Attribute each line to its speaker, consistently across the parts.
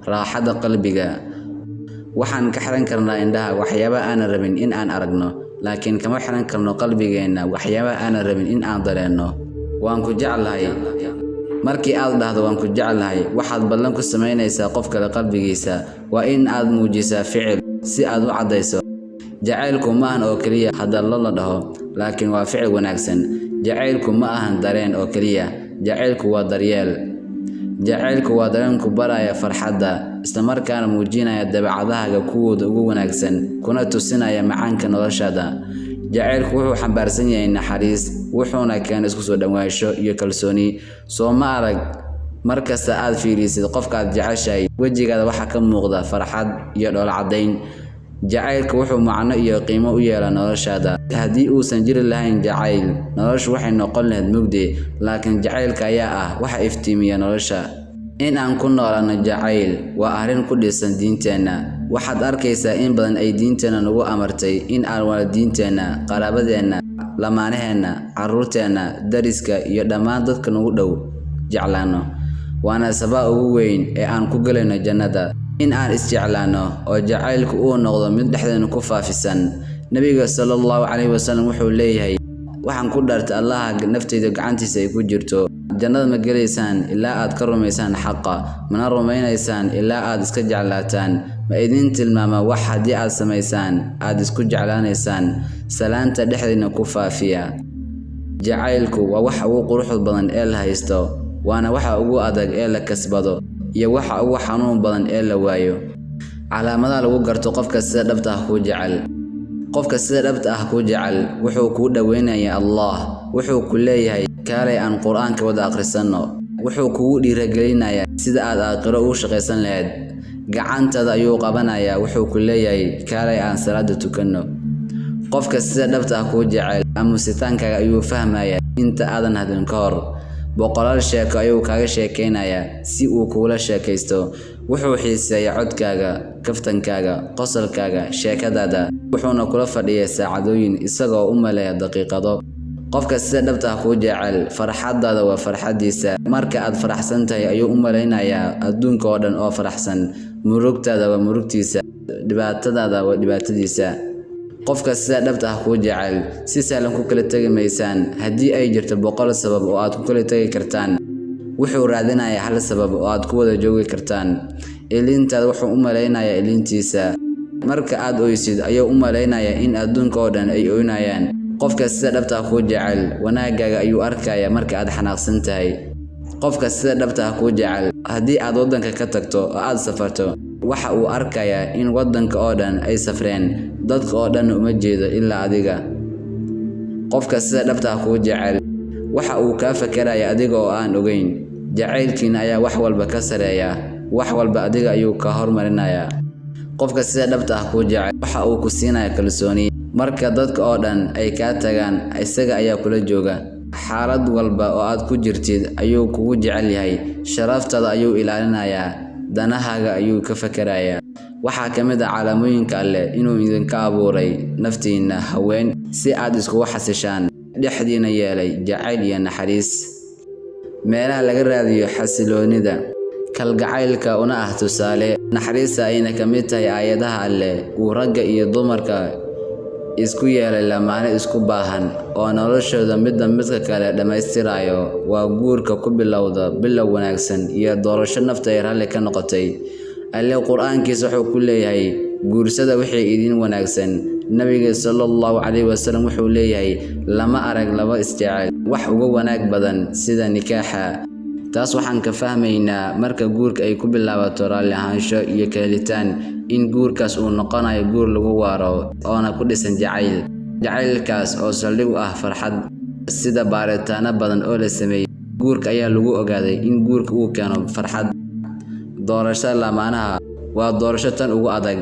Speaker 1: raaxada qalbiga. Waxaan ka xiran karnaa indhaha waxyaabo aan rabin in aan aragno, laakiin kama xiran karno qalbigeena waxyaabo aan rabin in aan dareeno. Waan ku jeclahay. Markii aad dhahdo waan ku jeclahay, waxaad ballan ku samaynaysaa qof kale qalbigiisa. Waa in aad muujisaa ficil si aad u cadayso. Jacaylku ma ahan oo kaliya hadallo la dhaho, laakiin waa ficil wanaagsan. Jacaylku ma ahan dareen oo kaliya, jacaylku waa daryeel. Jacaylku waa dareen ku baraya farxadda, isla markaana muujinaya dabeecadaha kuwooda ugu wanaagsan, kuna tusinaya macaanka noloshada. Jacaylku wuxuu xambaarsan yahay naxariis, wuxuuna keenaa isku soo dhawaansho iyo kalsooni. Soo ma arag markasta aad fiirisid qofka aad jeceshahay, wejigaada waxa ka muuqda farxad iyo dhoola cadayn. Jacaylku wuxuu macno iyo qiimo u yeelaa noloshada. Haddii uusan jiri lahayn jacayl, noloshu waxay noqon lahayd mugdi, laakiin jacaylka ayaa ah waxa iftiimiya nolosha. In aan ku noolaano jacayl waa arrin ku dhisan diinteena. Waxaad arkaysaa in badan ay diinteena nagu amartay in aan waalidiinteena, qaraabadeena, lamaanaheena, carruurteena, dariska iyo dhammaan dadka nagu dhow jeclaano. Waana sababta ugu weyn ee aan ku galayno jannada. In aan isjeclaano oo jacaylku uu noqdo mid dhexdeena ku faafisan. Nabiga sallallahu alayhi wasallam wuxuu leeyahay, waxaan ku dhaartay Allah naftayda gacantiisa ay ku jirto. Jannada ma galaysaan ilaa aad ka rumaysaan xaqa, mana rumaynaysaan ilaa aad iska jeclaataan. Ma idin tilmaama wax haddii aad samaysaan aad isku jeclaanaysaan, salaanta dhexdeena ku faafiya. Jacaylku waa waxa ugu quruxda badan ee la haysto, waana waxa ugu adag ee la kasbado, iyo waxa ugu xanuun badan ee la waayo. Calaamadaha lagu garto qofka sida dhabta ah ku jecel. Qofka sida dhabta ah ku jecel wuxuu ku dhaweynayaa Allah, wuxuu ku leeyahay kaalay aan Qur'aanka wada akhrisano, wuxuu kugu dhiirigelinayaa sida aad aakhiro u shaqaysan lahayd. Gacantada ayuu qabanayaa, wuxuu ku leeyahay kaalay aan salaada tukano. Qofka sida dhabta ah ku jecel aamusitaankaaga ayuu fahmayaa inta aadan hadlin ka hor. Boqolaal sheeko ayuu kaaga sheekeynayaa si uu kula sheekaysto. Wuxuu xiiseeyaa codkaaga, kaftankaaga, qosolkaaga, sheekadaada. Wuxuuna kula fadhiyaa saacadooyin isagoo u maleeya daqiiqado. Qofka sida dhabta ah ku jecel farxadaada waa farxadiisa. Marka aad faraxsan tahay ayuu u maleynayaa adduunka oo dhan oo faraxsan. Murugtaada waa murugtiisa, dhibaatadaada waa dhibaatadiisa. Qofka sida dhabta ah ku jecel si sahlan ku kala tagi maysaan. Haddii ay jirto 100 sabab oo aad ku kala tagi kartaan, wuxuu raadinayaa hal sabab oo aad ku wada joogi kartaan. Ilintaada wuxuu u maleynayaa ilintiisa. Marka aad oysid ayuu u maleynayaa in adduunka oo dhan ay oynayaan. Qofka sida dhabta ah ku jecel wanaagaaga ayuu arkayaa marka aad xanaaqsan tahay. Qofka sida dhabta ah ku jecel haddii aad wadanka ka tagto oo aad safarto, waxa uu arkayaa in wadanka oo dhan ay safreen, dadka oo dhan uma jeedo ilaa adiga. Qofka sida dhabta ah ku jecel waxa uu ka fakarayaa adiga oo aan ogeyn. Jacaylkiina ayaa wax walba ka sareeya, wax walba adiga ayuu ka hormarinayaa. Qofka sida dhabta ah ku jecel waxa uu ku siinayaa kalsooni. Marka dadka oo dhan ay ka tagaan, isaga ayaa kula jooga. Xaalad walba oo aad ku jirtid ayuu kugu jecel yahay. Sharaftaada ayuu ilaalinayaa, danahaaga ayuu ka fakarayaa. Waxaa ka mid ah calaamooyinka Alle inuu idinka abuuray naftiina haween si aad isku xasishaan, dhexdiina yeelay jacayl iyo naxariis. Meelaha laga raadiyo xasiloonida, kalgacaylka una ah tusaale. Naxariista ayna ka mid tahay aayadaha Alle uu ragga iyo dumarka isku yeelay lamaane isku baahan oo noloshooda midba midka kale dhammaystirayo. Waa guurka ku bilowda bilow wanaagsan iyo doorasho nafta ay raalli ka noqotay. Alle Qur'aankiisa wuxuu ku leeyahay guursada wixii idin wanaagsan. Nabiga sallallahu alayhi wasallam wuxuu leeyahay lama arag laba isjecel wax uga wanaag badan sida nikaaxa. Taas waxaan ka fahmaynaa marka guurka ay ku bilaabato raalli ahaansho iyo kalitaan, in guurkaas uu noqonayo guur lagu waaro oona ku dhisan jacayl. Jacaylkaas oo saldhig u ah farxad. Sida baaritaano badan oo la sameeyay, guurka ayaa lagu ogaaday in guurka uu keeno farxad. Doorashada lamaanaha waa doorasho tan ugu adag.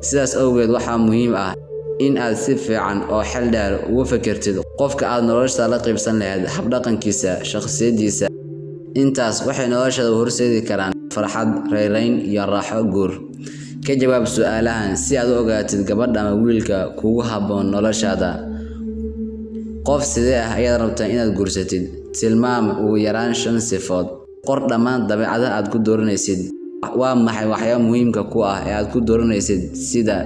Speaker 1: Sidaas awgeed waxaa muhiim ah in aad si fiican oo xeel dheer ugu fikirtid qofka aad nolosha la qaybsan lahayd, habdhaqankiisa, shakhsiyadiisa. Intaas waxay noloshada horseedi karaan farxad, reerayn iyo raaxo guur. Ka jawaab su'aalahan si aad u ogaatid gabadha ama wiilka kugu habboon noloshaada. Qof sidee ah ayaad rabtaa inaad guursatid? Tilmaam ugu yaraan 5 sifood. Qor dhammaan dabeecadaha aad ku dooranaysid. waa maxay waxyaabo muhiimka ku ah ee aad ku dooranaysid sida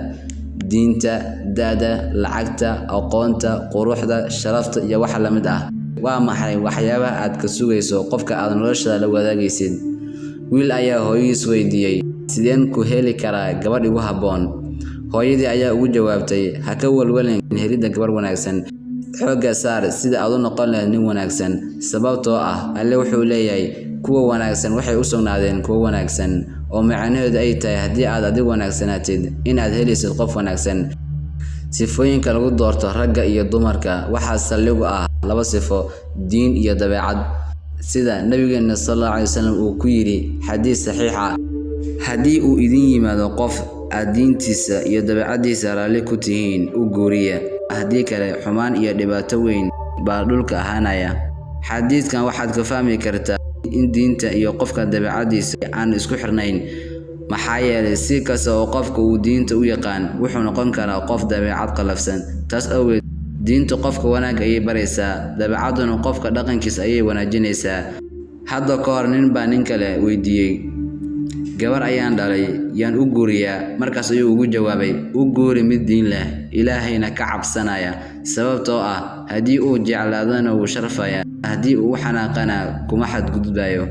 Speaker 1: diinta, da'da, lacagta, aqoonta, quruxda, sharafta iyo wax la mid ah? Waa maxay waxyaabaha aad ka sugayso qofka aad noloshaada la wadaagaysid? Wiil ayaa hooyadiis weydiiyey, sideen ku heli karaa gabadh igu habboon? Hooyadii ayaa ugu jawaabtay, ha ka walwalin helidda gabar wanaagsan. Xoogga saar sida aad u noqon lahayd nin wanaagsan, sababtoo ah Alle wuxuu leeyahay kuwa wanaagsan waxay u sugnaadeen kuwa wanaagsan, oo macnaheedu ay tahay haddii aad adigu wanaagsanaatid inaad helaysid qof wanaagsan. Sifooyinka lagu doorto ragga iyo dumarka waxaa saldhig u ah laba sifo, diin iyo dabeecad, sida Nabigeena sallallahu alayhi wasallam uu ku yiri xadiis saxiix ah, haddii uu idin yimaado qof aad diintiisa iyo dabeecadiisa raalli ku tihiin u guuriya, haddii kale xumaan iyo dhibaato weyn baa dhulka ahaanaya. Xadiiskan waxaad ka fahmi kartaa in diinta iyo qofka dabeecadiisa aan isku xirnayn, maxaa yeelay si kasta oo qofka uu diinta u yaqaan wuxuu noqon karaa qof dabeecad qalafsan. Taas awgeed diintu qofka wanaag ayay baraysaa, dabeecaduna qofka dhaqankiisa ayay wanaajinaysaa. Hadda ka hor nin baa nin kale weydiiyey, gabar ayaan dhalay, yaan u guuriyaa? Markaas ayuu ugu jawaabay, u guuri mid diin leh, Ilaahayna ka cabsanaya, sababtoo ah haddii uu jeclaadana wuu sharfayaa, haddii uu xanaaqana kuma xadgudbayo.